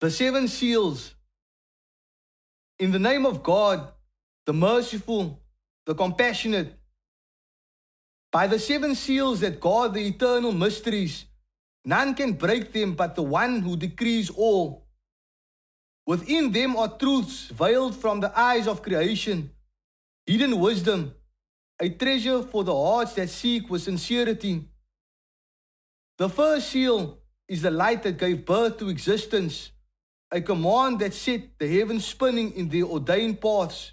The seven seals. In the name of God, the merciful, the compassionate. By the seven seals that guard the eternal mysteries, none can break them but the one who decrees all. Within them are truths veiled from the eyes of creation, hidden wisdom, a treasure for the hearts that seek with sincerity. The first seal is the light that gave birth to existence, a command that set the heavens spinning in their ordained paths.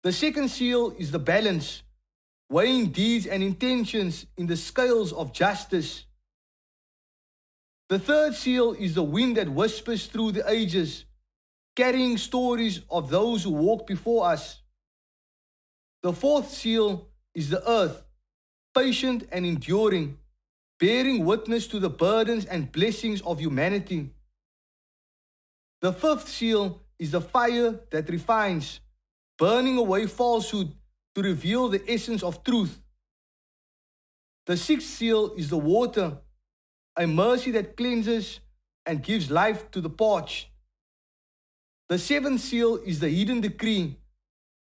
The second seal is the balance, weighing deeds and intentions in the scales of justice. The third seal is the wind that whispers through the ages, carrying stories of those who walked before us. The fourth seal is the earth, patient and enduring, bearing witness to the burdens and blessings of humanity. The fifth seal is the fire that refines, burning away falsehood to reveal the essence of truth. The sixth seal is the water, a mercy that cleanses and gives life to the parched. The seventh seal is the hidden decree,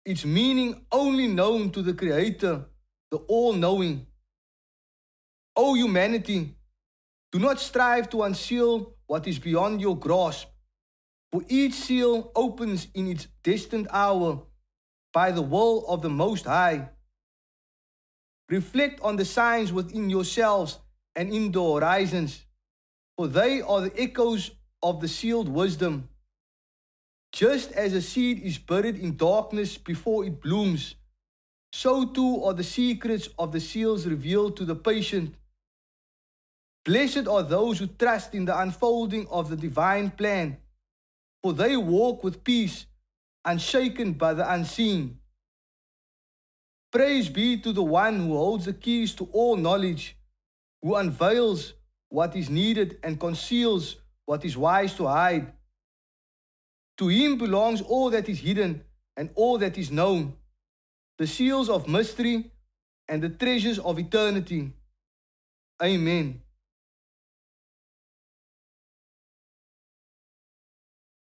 its meaning only known to the Creator, the all-knowing. O humanity, do not strive to unseal what is beyond your grasp, for each seal opens in its destined hour by the will of the Most High. Reflect on the signs within yourselves and in the horizons, for they are the echoes of the sealed wisdom. Just as a seed is buried in darkness before it blooms, so too are the secrets of the seals revealed to the patient. Blessed are those who trust in the unfolding of the divine plan, for they walk with peace, unshaken by the unseen. Praise be to the one who holds the keys to all knowledge, who unveils what is needed and conceals what is wise to hide. To him belongs all that is hidden and all that is known, the seals of mystery and the treasures of eternity. Amen.